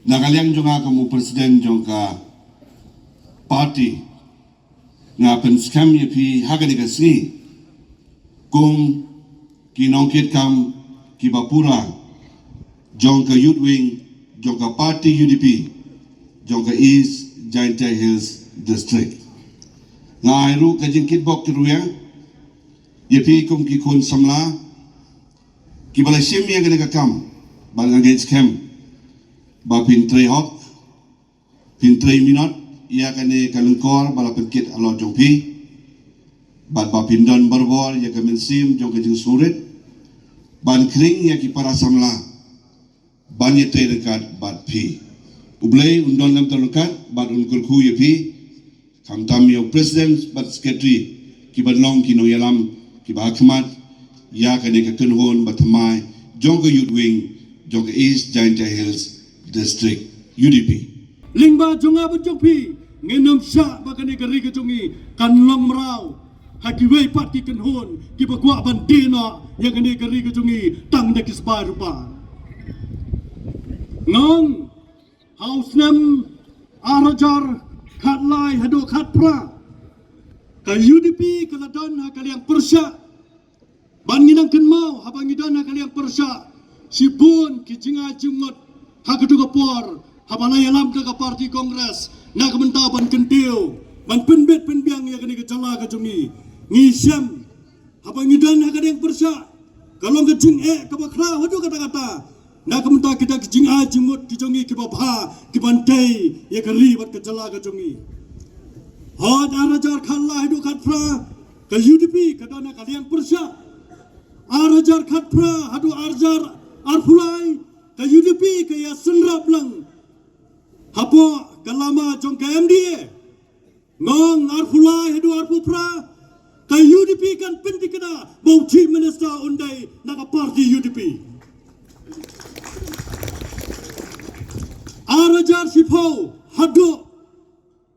Nakaliang jonga kamu presiden jongka parti ngapen scam ye pi hagani kasni kum kinongkit kam kibapura jongka youth wing jongka parti UDP jongka East Jaintia Hills district ngairu kajingkit bok kiruyang ye pi kum kikun samla kibala sim ye gani kakam bangang scam ba pintre hok pintre minot ia kane kalungkor bala perkit alo jongpi ban ba pindon berbor ya kamen sim jong kajing surit ban kring ya ki para samla ban ye te dekat bat pi ublei undon lam terlukat bat unkul khu ye pi kam tam yo president bat secretary ki ban long ki no yalam ki ba khmat ya kane ka kunhon batmai jong ka youth wing jong ka East Jaintia Hills district UDP lingba jonga bujokpi ngenom sya bakane gari kejongi kan long merau hakiwei parti kenhon ki bakwa bandina yang kene gari kejongi tang de kispa rupa ngong hausnem arajar khatlai hado khatpra ka UDP kaladon hakaliang persya banginang kenmau habangidan hakaliang persya sipun kijinga jumot hakeduga por habalai alam ke parti kongres nak mentah ban kentiu ban penbet penbiang ya kene kecala kejungi ngisam habangidan hakadeng persya kalau kejing ke bakra hadu kata-kata nak mentah kita kejing jumut kijungi kibabha kibantai ya keri bat kecala kejungi hod arajar khallah hidu khatpra ke UDP kadana kalian persya arajar khatpra hadu arjar arfulai ke UDP ke ya senrap lang hapo kalama jong KMDA ngong arfulai hedu arfupra ke UDP kan penting kena bau chief minister undai naka parti UDP arajar sipau hadu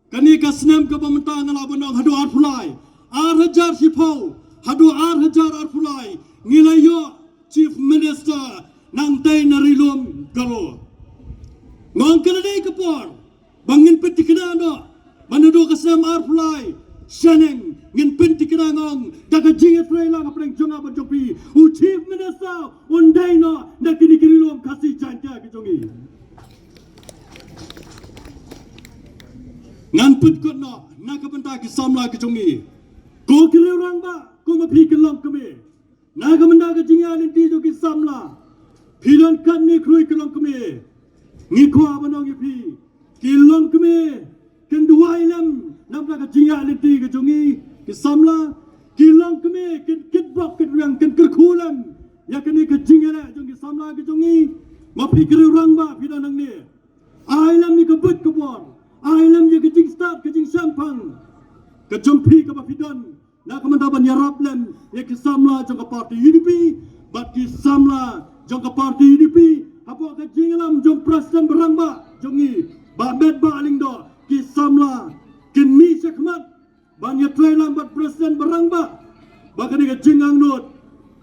kani kasnam ke pementang ngalabanong hadu arfulai arajar sipau hadu arhajar arfulai ngilayo chief minister nang tay narilom galo ngong kanadai kapor bangin peti kena no manudo kasam arfly shaneng ngin peti kena ngong daga jinget rela ngapreng jonga bajopi u chief minister undai no nakini kirilom kasi Jaintia kijongi ngan put ko no nakabenta ki samla kijongi ko kirurang ba ko mapi kelong kami nagamenda ka jinga linti jo ki samla Pidan kan ni krui kelong kami, ngikwa banong ipi, kelong kami, kendua ilam, nampak kejinga liti kejongi, kesamla, kelong kami, ketbok ketruang, kerkulam, ya kini kejinga le, jongi samla kejongi, mapi kerurang ba pidan nang ni, ailam ni kebut kebor, ailam ni kejing start, kejing sampang, kejompi ke pidan, nak kemantaban ya rablem, ya kesamla jongka parti UDP, bat kesamla jongka parti UDP apa ka jingalam jong presiden berangba jongi ba bet ba alingdo ki samla kin mi sekmat banya trailam bat presiden berangba ba ka diga jingang not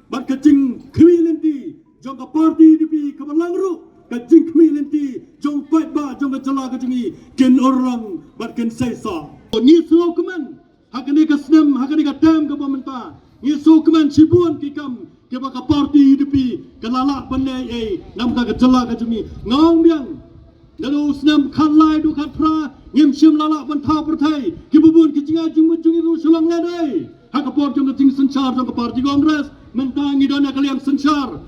bat ka jing kwilinti jongka parti UDP ka balangru ka jing kwilinti jong fight ba jong ka jala ka jongi kin orang bat kin saisa ni so kuman hakani ka snem hakani ka tam ka pementa ni so kuman sibuan ki kam ke baka parti UDP kalala pandai namka kejala kajumi ngong biang lalu senam khalai du khatpra ngim sim lala bantha perthai ki bubun ki jinga jingmut jungi ru sulang ladai hakapor jong ting sanchar jong parti kongres mentangi dana kalian sanchar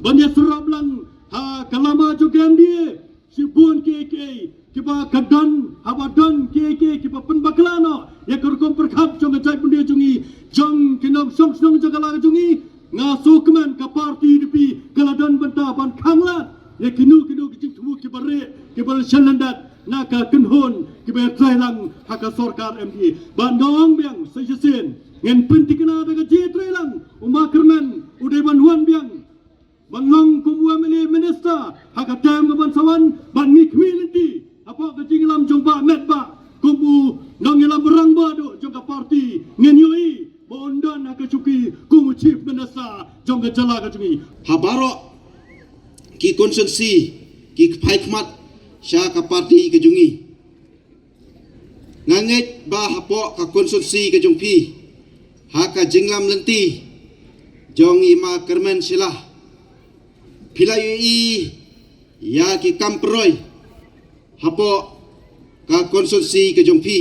banya serablang ha kalama jo KMDA sibun KK kiba kadan habadan KK kiba penbaklano ya kerkom perkhap jong jai pundia jungi jong kinam song song jagala jungi ngaso keman ka parti UDP kaladan benta ban khanglat ya kinu kicing tumu kibare kibal shalandat naka kenhon kibar trailang haka sarkar MD bandong biang sajasen ngen pentikna daga je trailang umakerman udai banwan biang banglong kumbu minister haka tam ban sawan ban ngikwiliti apa kecing lam jongba metba kumbu nang ilam berang badu jongka parti ngen yoi bondan haka cuki kumu chief minister jongka jala ka jungi habaro ki konsensi ki paikmat sya ka parti ke jungi nganget ba hapo ka konsumsi ke jungpi ha ka jinglam lenti jong ima kermen sila pilayu i ya ki kamproy hapo ka konsumsi ke jungpi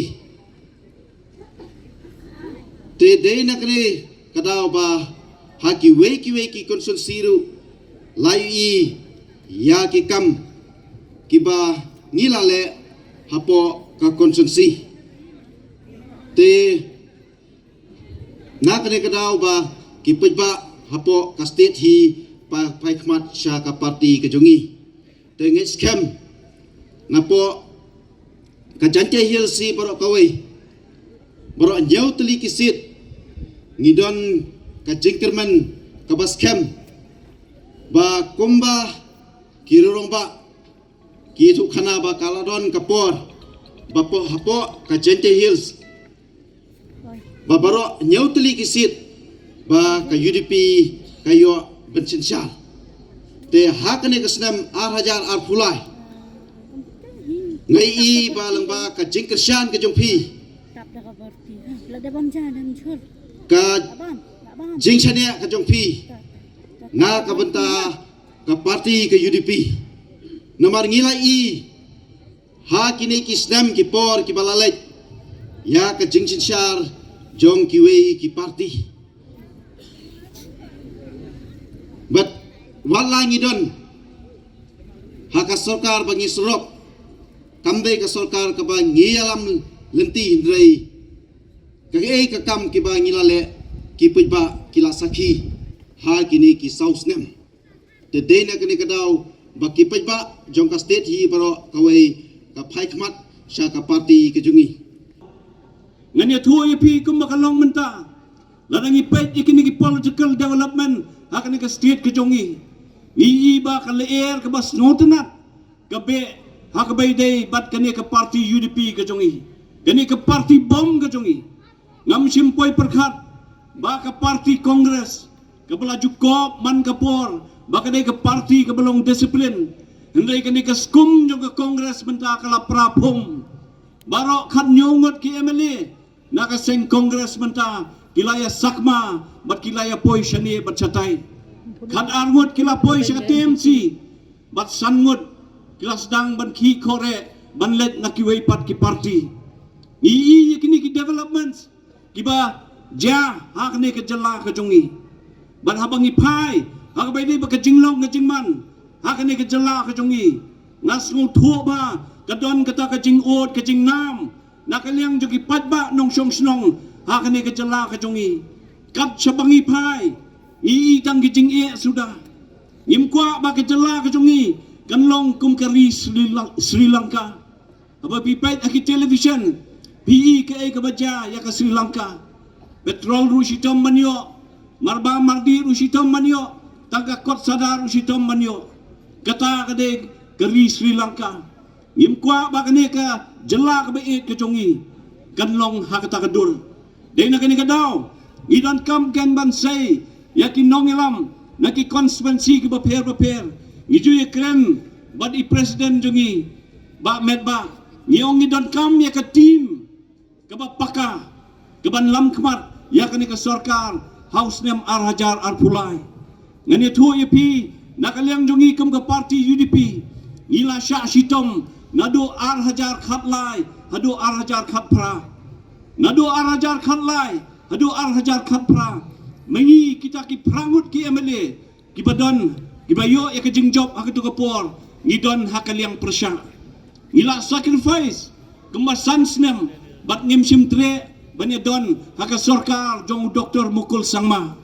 te de na kre kadao ba ha ki weki konsumsi ru layu i ya ki kam kiba ngilale hapo ka konsumsi te nakane kadao ba kipajba hapo ka state hi pa paikmat sya ka parti ke jungi te nge scam napo ka jante hil si baro kawai baro nyau teli kisit ngidon ka jingkerman ka ba scam ba kumba kirurong ba kitu khana ba kaladon kapor bapo hapo ka jante hills babaro nyauteli kisit ba ka UDP kayo bensinsyal te hakane kesnam arhajar arfulai ngai i balang ba ka jingkersyan ke jongpi ka jingshania ke jongpi na ka benta ka parti ke UDP nomor ngilai i hakine kisnam ki por ki balalek ya ka jingsinsyar jong kiwei ki parti but wala ngidon haka sarkar bangi serop kambe ka sarkar ka ba ngialam lenti hindrai ka ka kam ki ba ngilale ki pujba kila sakhi ha kini ki sausnem te dena kini kadau ba ki pujba jong ka state hi baro kawai ka phaikmat sya ka parti ke jungi ngani thu ipi kum makalong menta ladang ipet ikini ki political development hakani ka state ke jongi ni ba ka leer ka bas notenat ka be hakabay day bat kani ka parti UDP ke jongi kani ka parti bom ke jongi ngam simpoy perkhat ba ka parti kongres ka belaju kop man kapor ba kani ka parti ka belong disiplin hendai kani ka skum jong ka kongres menta kala prapom barok khat nyongot ki MLA nakaseng kongres menta kilaya sakma bat kilaya poi shani bat chatai khat arngut kila poi sha TMC bat sangut kilas dang ban ki kore ban let nakiwei pat ki parti i kini ki developments kiba ja hakne ke jela ke jongi ban habangi pai hakabai ni ba ke jinglong ke jingman hakne ke jela ke jongi ngasngu thu ba kadon kata ke jingot ke jingnam nakaliang jogi patba nong song snong hakane ke jela ke jongi kat sabangi pai i tang gijing e sudah imkwa ba ke jela ke jongi kanlong kum kari Sri Lanka apa pipait aki television pi ke ke baja ya ke Sri Lanka petrol rusitom manyo marba mardi rusitom manyo tangka kot sadar rusitom manyo kata kade kari Sri Lanka imkwa ba kane ka jela ka bait ke jongi kanlong hakata kadur dai na kani kadaw idan kam kan ban say yakin nongilam naki konstituensi ke baper ngiju ye krem bad i president jongi ba medba ngiong idan kam ya ka team ke bapaka ke ban lam kmat ya kani ka sarkar house nem arhajar arpulai ngani thu yepi nakaliang jongi kam ka parti UDP ngila sya sitom nado arhajar khatlai hado arhajar khatpra nado arhajar khatlai hado arhajar khatpra mengi kita ki prangut ki MLA ki badon ki bayo ya ke jingjob hakatu kapor ngidon hakaliang persya ngila sacrifice kemasan snem bat ngim simtre banya don haka sarkar jong doktor mukul sangma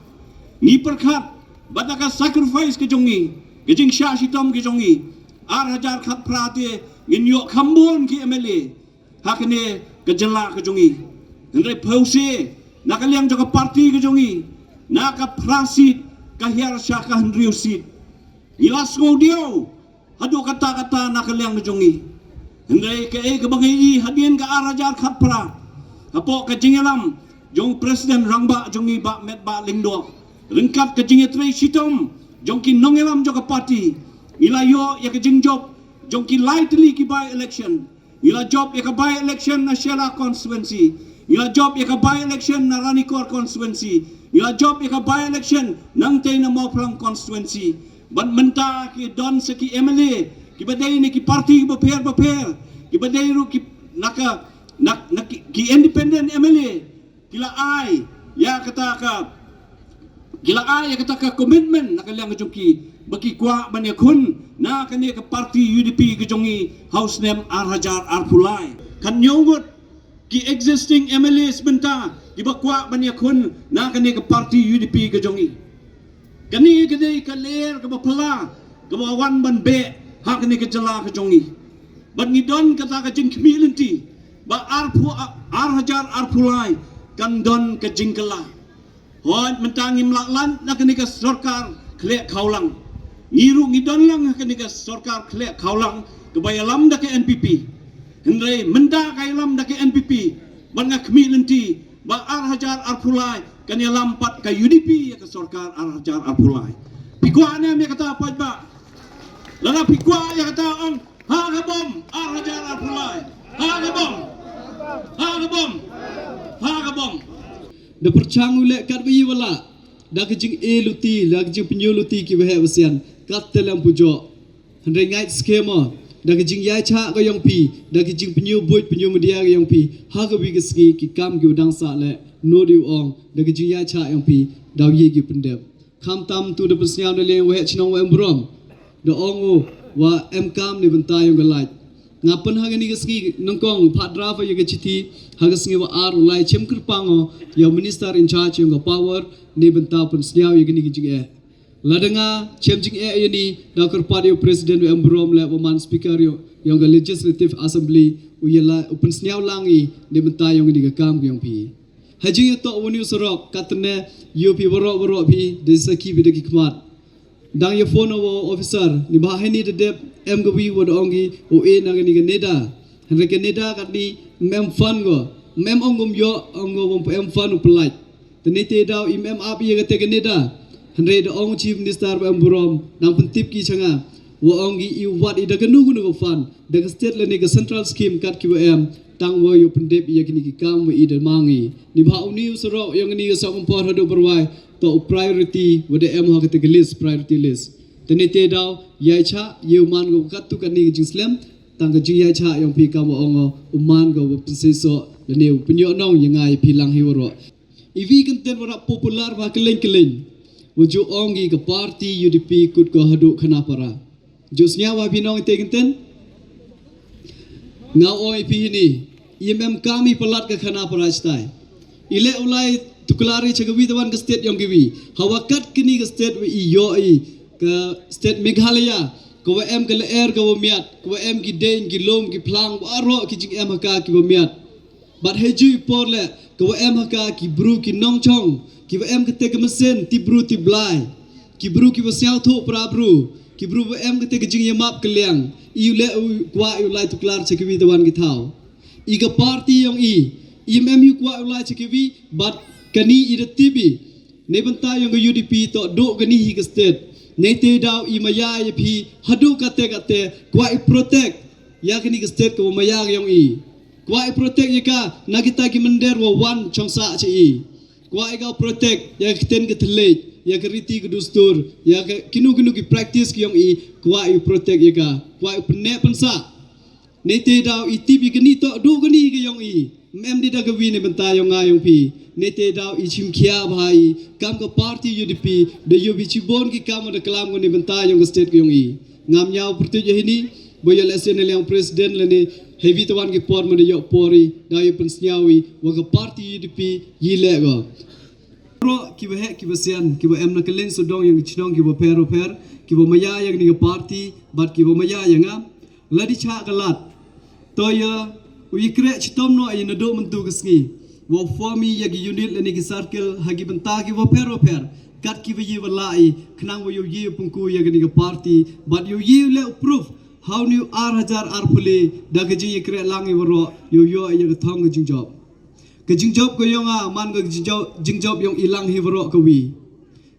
ni perkhat bataka sacrifice ke jongi ke jing sya sitom ke jongi arhajar khatpra te nginyo khambon ki MLA hakne kejela ke jongi ndai pause nakaliang joka parti ke jongi naka prasit kahiar syaka hendriu sit ilas ngodio hadu kata-kata nakaliang ke jongi ndai ke bangai i hadien ka arhajar khatpra apo ke jingelam jong presiden rangba jongi ba met ba lingdo rengkat ke jingetre sitom jongki nongelam joka parti ilayo ya ke jingjob jong ki lightly ki by election ila job ya ka by election na Shela constituency ila job ya ka by election na Ranikor constituency ila job ya ka by election nang tay na Moplang constituency ban menta ki don sa ki MLA ki baday ni ki party baper ki baday ru ki naka ki independent MLA kila ay ya kata ka commitment nakalang jong ki bagi kwa banya kun na kani ka party UDP kejongi house name Arhajar Arpulai kan nyongot ki existing MLAs benta ki bakwa banya kun na kani ka party UDP kejongi kani gede ka ler ka bapala ka bawan ban be ha kani ka jala kejongi ban ngidon kata ka jing community ba Arhajar Arpulai kan don ka jingkala hon mentangi melaklan na kani ka sarkar klek kaulang ngiru ngidon lang kani ka sarkar klek kaulang kebayalam da ke NPP hendrai menda kailam da ke NPP banga community ba Arhajar Arpulai kani lampat ka UDP ya ka sarkar Arhajar Arpulai pikwa na me kata apa ba lala pikwa ya kata ong ha ka bom Arhajar Arpulai ha ka bom da percang ule kat bayi wala da kejing luti da kejing penyuluti ki bahe wasian kat telam pujo handai ngai skema da kejing yai cha ga yong pi da kejing penyu media ga yong pi ha ga bi geski ki kam gi udang sa le no diu ong da kejing yai cha yong pi da yi gi pendep kham tam tu da persniam da le we chnong we mbrom da ongu wa em kam ni bentai yong ga lai ngapan hagani geski nongkong phadra fa ye chiti hagasngi wa ar ulai chem kirpango ya minister in charge yung power ni benta pun sniaw ye gini gijing e ladanga chem jing e yani dr padio president wa ambrom le woman speaker yo yung legislative assembly uyela pun sniaw langi ni benta yung gini kam yung pi haji to woni sorok katne up woro pi desaki bidaki kmat dang ye phone wo officer ni bahani de dep em gawi wo ongi o e na ni ganeda han ganeda katni mem fan go mem ongum yo ongo bom em fan upelai tenite daw im up ye gate ganeda han re de ong chief minister em burom nang pentip ki changa wo ongi I wat I da ganu gunu go fan da state le ni central scheme kat ki wo em tang wo yo pendep ye kini ki kam wo I de mangi ni ba uni usro yang ni so kompor hadu berwai to priority wode em ha kate list priority list tenite daw yai cha yuman go katu kani jingslam tang ga yai cha yong pi kam ongo uman go penseso lene penyo nong yengai pilang hiworo ivi kenten wara popular wa keleng wuju ongi ga party UDP kut go hadu khana para jusnya wa binong te kenten ngau oi pi ni IMM kami pelat ke khana para stai ile ulai tuklari chagawi tawan ke state yong giwi hawakat kini ke state wi yo ke state Meghalaya ko em ke ler ko miat ko em ki den ki lom ki plang aro ki jing em ka ki miat bat heju porle ko em ka ki bru ki nongchong ki em ke te ke mesen ti bru ti blai ki bru ki wasiao tho pra bru ki bru em ke te ke jing yamap ke liang I le kwa I lai tuklar chagawi tawan ki thau I ga party yong IMM yu kwa ulai chagawi bat kani ida tibi ne banta yung UDP to do gani hi ke state ne te daw I maya ye phi hadu kate kwa I protect ya kani ke state ko maya yung kwa I protect ye ka nagita ki mender wo wan chongsa chi kwa I ga protect ya kiten ke thle ya ke riti ke dustur ya ke kinu ki practice ki yung kwa I protect ye ka kwa I pne pansa ne te daw I tibi gani to do gani ke yung mem di da gawi ne banta yung ngayong pi nete daw ichim kia bhai kam ka party UDP de yubi chibon ki kam da kalam ne banta yung state yung ngam nyaw prti je hini boyal SNL yang president lene heavy tawan ki por mane yo pori da yu pensnyawi wa ka party UDP yile go ro ki ba ki basian ki ba em na kalen so dong yung chinong ki ba per ki ba maya yang ni ka party bat ki ba maya yang ladi cha galat to ya Uyikre chitom no ay nado mentu kesngi. Wo formi yagi unit leni ki circle hagi benta ki wo per kat ki bayi walai khnang wo yi pungku yagi ni party but yi le proof how new Arhajar Arpulai da gaji yikre langi woro yo yagi thong gajing job ko yonga man ga jing job yong ilang hi woro ko wi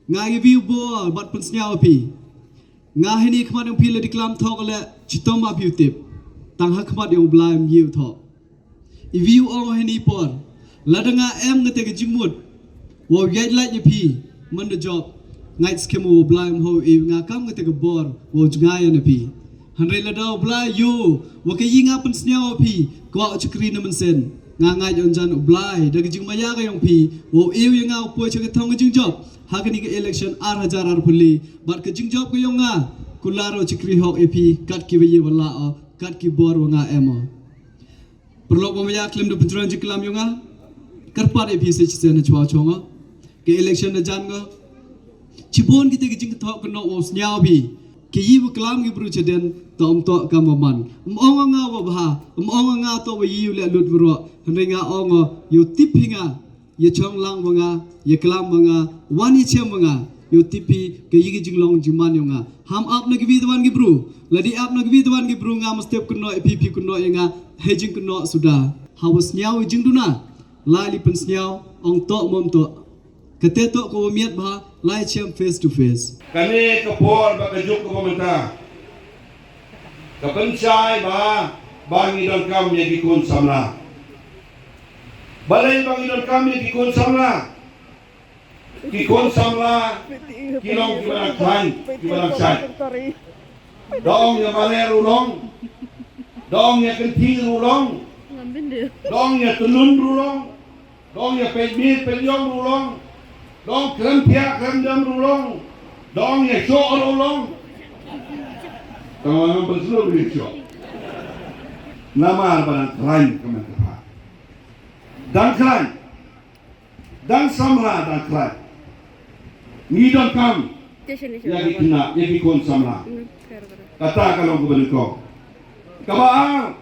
ngai vi bo bat pensnya opi ngahini khmat yang pile diklam thok le chitoma piutip tang ha khmat yang blaim yiu thok iviu ong hini por ladanga ngate ke jimut wo yait la pi man the job ngai skemu blaim ho I nga kam ngate ke bor wo jngai na pi hanre la daw blai yu wo ke yinga pen snyao pi kwa chukri na man sen nga ngai on jan blai da ke jing maya ka yong pi wo eu yang au po chake thong jing job hakani ke election 8000 ar phuli bat ke jing job ko yong nga kularo chukri hok epi kat ki ye wala kat ki bor wa nga emo perlo pemaya klaim de penturan jiklam yonga karpat epi se chisen chwa chonga ke election na jan go chibon kita ke jing thok no os nyao bi ke yi klam gi bru cheden tom to kamaman ong nga wa bha ong nga to wa yi le lut bro ringa ong yo tipinga ye chong lang wanga ye klam wanga wani chem wanga yo tipi ke yi gi jing long jiman yonga ham up na gi vidwan gi bru ladi up na gi vidwan gi bru nga mastep kuno epi kuno nga hejing kuno sudah hawas nyao jing duna lali pen nyao ong to mom to kete to ko miat ba lai chem face to face kani kapor ba kajuk ko mamanta kapansay ba bangi don kam ye gikun samla balay bangi don kam ye gikun samla kilong kibalang khan kibalang sat dong ya bale rulong dong ya kenti rulong dong ya tunun rulong dong ya pejmit penyong rulong dong krem pia krem jam rulong dong ya show rulong kawan berseluruh begitu nama barang klan kementerian dan klan dan samla dan klan ni don kam yang kena yang ikon samla kata kalau gubernur ko kabaang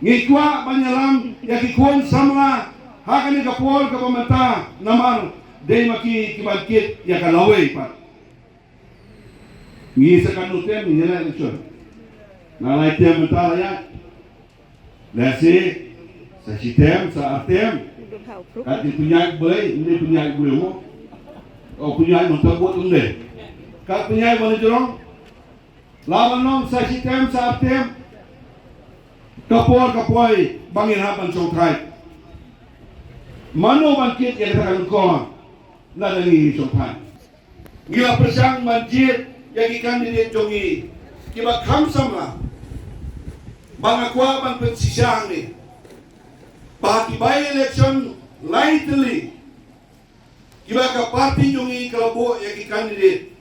ngikwa banyalam yang ikon samla hakani kapol ka pamata namar day maki kibagkit ya kalaway pa ngi sa kanutem ni na election na laitem mentala ya lasi sa sitem sa artem at punya boleh ini punya boleh mo o punya mo tabot unde kat punya boleh jorong lawan nom sa sitem sa artem kapoi bangin hapan songkai mano bangkit yang katakan kau nak dari sopan gila persang masjid yang ikan di jongi kiba kamsam lah bang akwa bang pensisang ni bahagi by election lightly kiba ka parti jongi kalabo yang ikan di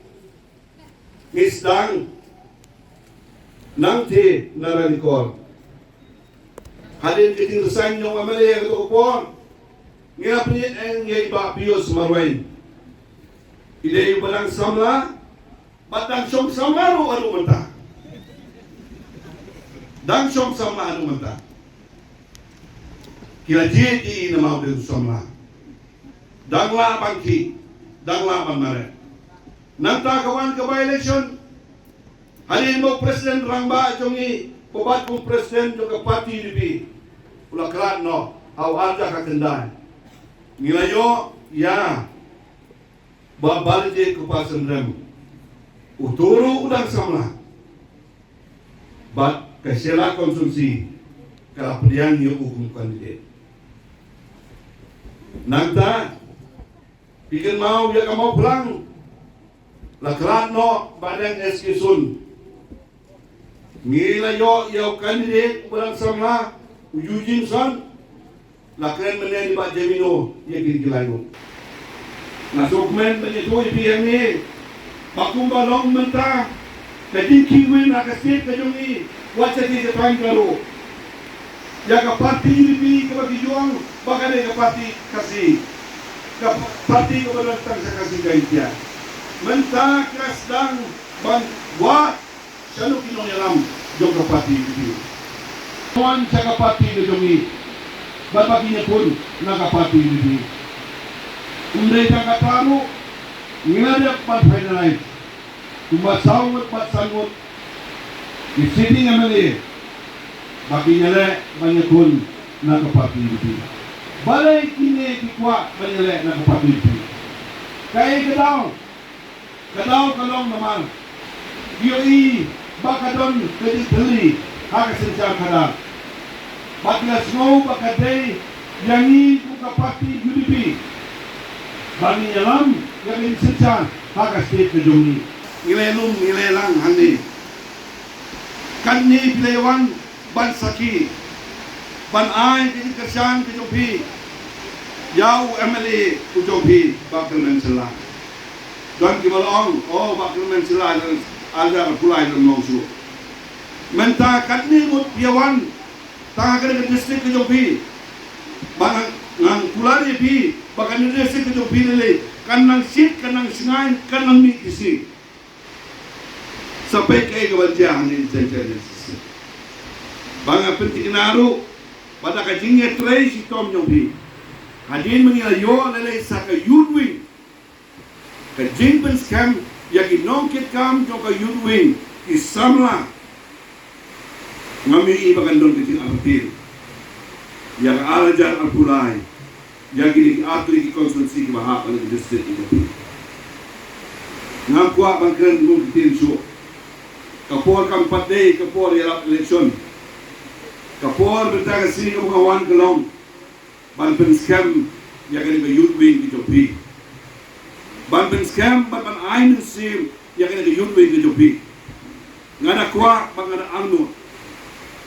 ngisdang nangte naranikor hadin kiting resang nyong amale yang kupon ngapni en yai ba pios marwain idei balang samla batang som samaru aru menta dang som samla aru menta kila ji na mau de samla dang la bangki dang la banmare nanta kawan ke by election halin mo presiden rangba jongi pobat kong presiden juga parti dibi ula kelat no au arja ka kendai ngilayo ya babal je ke pasen rem uturu udang samla bat kesela konsumsi kala pedian yo hukum kandidat nanta bikin mau ya kamau pulang la kelat no badang eskisun ngilayo yo kandidat udang samla ujujin san lakren menen ba Jamino ye gilgilayo na dokumen menyetu yang ni bakumba long menta kadin kiwin na kasih kajungi wacha di depan karo ya ka parti ni ka bagijuang bagane ka parti kasih ka parti ka balantang sa kasih gaitia menta krasdang ban wa sanu kinonyalam jong ka parti ni tuan sa ka parti ni jongi baginya pun nakapati ini. Undai kakak tamu, ngada pat finalize. Cuma sawut pat sangut. Di sini ngambil. Baginya le banyak pun nakapati ini. Balai kini kikwa banyak le nakapati ini. Kaya kedau kalong naman. Yoi bakadon kedi teli hak senjata kada. Bakla snow bakadei yangi buka parti UDP. Bani yalam yang ini senjata hak state kejongi. Ilelum ilelang hani. Kanni pilewan ban saki. Ban ai kedi kerjaan kejopi. Yau MLA kejopi bakal mencelah. Dan kimalong bakal mencelah ada pulai dalam nausu. Menta katni mut piawan tanga kena ke distrik ke Jopi. Bang ngang kulari pi bakan distrik ke Jopi lele kanang sit kanang sungai kanang mi isi. Sampai ke kebanjian ini jenjang. Bang penting naru pada kajingnya tray si Tom Jopi. Hadin mengira yo lele saka yudwing. Kajing pen scam yaki nongkit kam joka yudwing isamla ngami i bakan don kecil artil yang alajar alpulai yaki di atli ki konstitusi ki bahak oleh distrik itu ngakwa bangkren ngun kecil so kapor kampat day kapor yalap election kapor bertaga sini ke kawan kelong ban pen scam yaki di yudwing ki jopi ban pen scam ban ain sim yang kena yudwing ke Jopi ngada kuat ban ngada amnu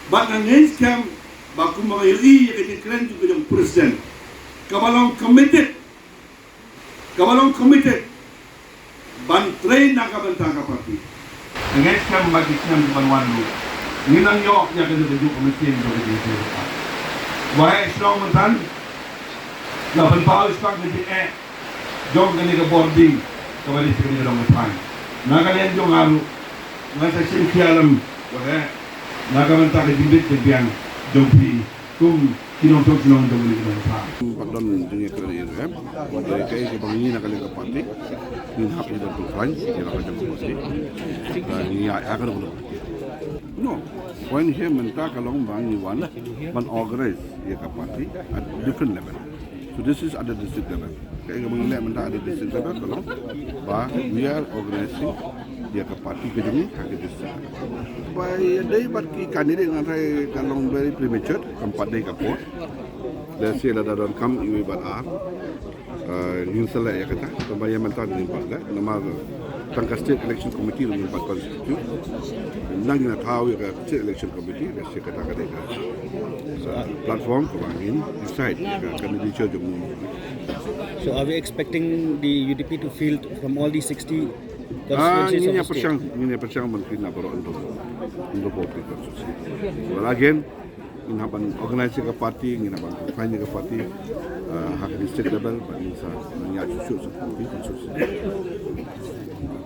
ban ngeng scam baku mga yui yang kena keren juga jom presiden kabalong committed ban train nak kabantang parti ngeng scam bagi scam ban wanlu nginang yo yang kena tunjuk mesin do ke wahai strong mentan na ban paus pak di jom kena ke boarding kembali sekali dalam depan. Nak kalian jom haru, masa singkialam, wah, nak kalian tak dibit kebiang Jopi, kum kinong jom kembali dalam depan. Pagdon dunia kerja dari kaya ke bangi nak kalian ke parti, ni hak ni dalam depan, ni nak kalian ke parti, ni akan boleh. No, point here mentah kalau bangi wan, ban organize ia ke parti at different level. So this is at the district level. Kaya mengenai mentah ada district level kalau we are organizing dia ke parti kejongi ke district. By day but ki candidate nanti kalau very premature tempat day ke port. Dan sila dalam kam iwi batar. Yung sala ya kata tempat yang mentah di tempat lah. Nama tangka state election committee di tempat konstitusi. Nang kita tahu ya state election committee dan sila kata platform kebangin decide candidature jom. So are we expecting the UDP to field from all these 60 constituencies of the state? Ini percang mungkin nak baru untuk politik konstitusi. Well again, ini hapan organisasi ke parti, ini hapan kampanye ke parti, hak di state level, bagi saya menyajikan sesuatu konstitusi.